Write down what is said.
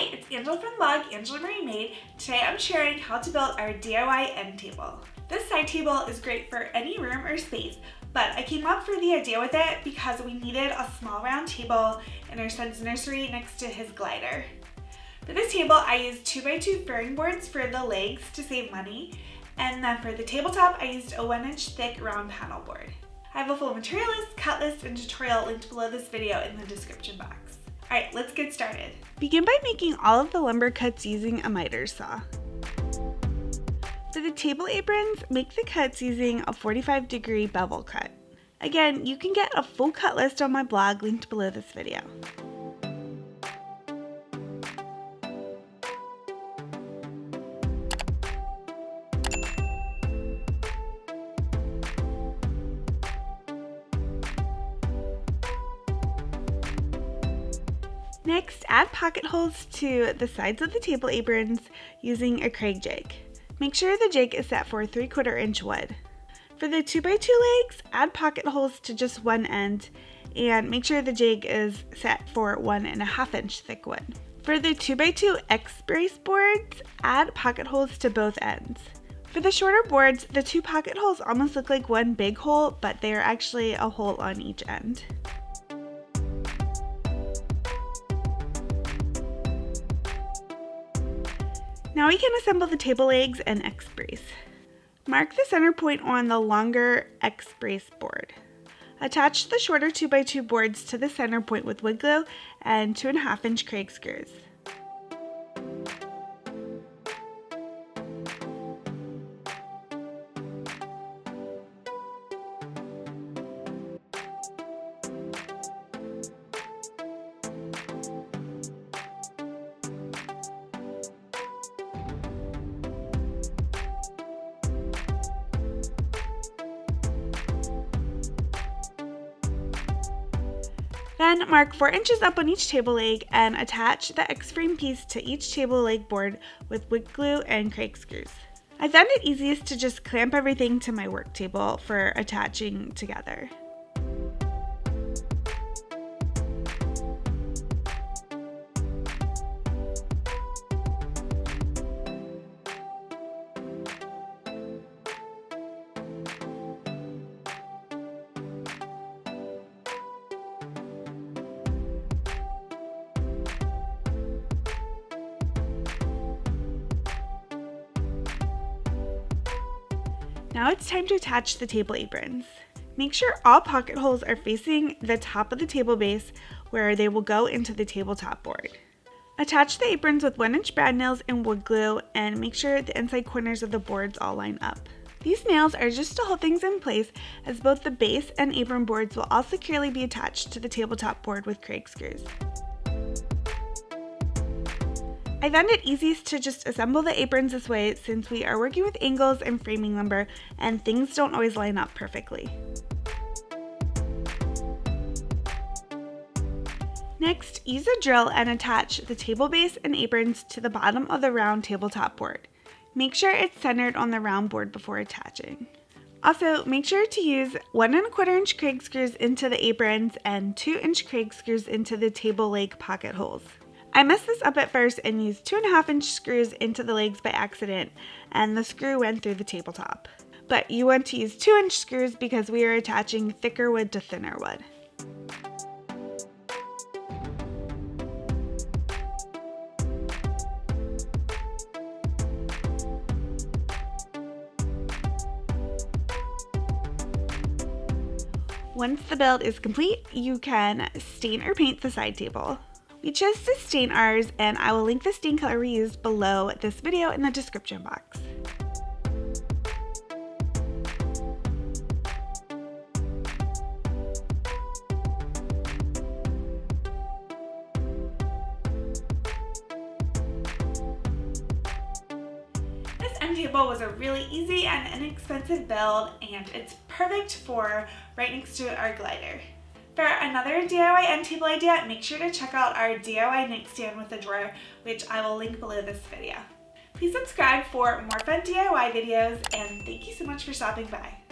Hi, it's Angela from the blog, Angela Marie Made. Today I'm sharing how to build our DIY end table. This side table is great for any room or space, but I came up with the idea with it because we needed a small round table in our son's nursery next to his glider. For this table, I used 2x2 fairing boards for the legs to save money, and then for the tabletop, I used a 1-inch thick round panel board. I have a full material list, cut list, and tutorial linked below this video in the description box. Alright, let's get started. Begin by making all of the lumber cuts using a miter saw. For the table aprons, make the cuts using a 45-degree bevel cut. Again, you can get a full cut list on my blog linked below this video. Next, add pocket holes to the sides of the table aprons using a Kreg jig. Make sure the jig is set for 3/4 inch wood. For the 2x2 legs, add pocket holes to just one end and make sure the jig is set for 1.5 inch thick wood. For the 2x2 X-brace boards, add pocket holes to both ends. For the shorter boards, the two pocket holes almost look like one big hole, but they are actually a hole on each end. Now we can assemble the table legs and X-brace. Mark the center point on the longer X-brace board. Attach the shorter 2x2 boards to the center point with wood glue and 2.5 inch Kreg screws. Then mark 4 inches up on each table leg and attach the X-frame piece to each table leg board with wood glue and Kreg screws. I found it easiest to just clamp everything to my work table for attaching together. Now it's time to attach the table aprons. Make sure all pocket holes are facing the top of the table base where they will go into the tabletop board. Attach the aprons with 1-inch brad nails and wood glue and make sure the inside corners of the boards all line up. These nails are just to hold things in place, as both the base and apron boards will all securely be attached to the tabletop board with Kreg screws. I found it easiest to just assemble the aprons this way since we are working with angles and framing lumber and things don't always line up perfectly. Next, use a drill and attach the table base and aprons to the bottom of the round tabletop board. Make sure it's centered on the round board before attaching. Also, make sure to use 1.25 inch Kreg screws into the aprons and 2-inch Kreg screws into the table leg pocket holes. I messed this up at first and used 2.5 inch screws into the legs by accident, and the screw went through the tabletop. But you want to use 2-inch screws because we are attaching thicker wood to thinner wood. Once the build is complete, you can stain or paint the side table. We chose to stain ours, and I will link the stain color we used below this video in the description box. This end table was a really easy and inexpensive build, and it's perfect for right next to our glider. For another DIY end table idea, make sure to check out our DIY nightstand with a drawer, which I will link below this video. Please subscribe for more fun DIY videos, and thank you so much for stopping by.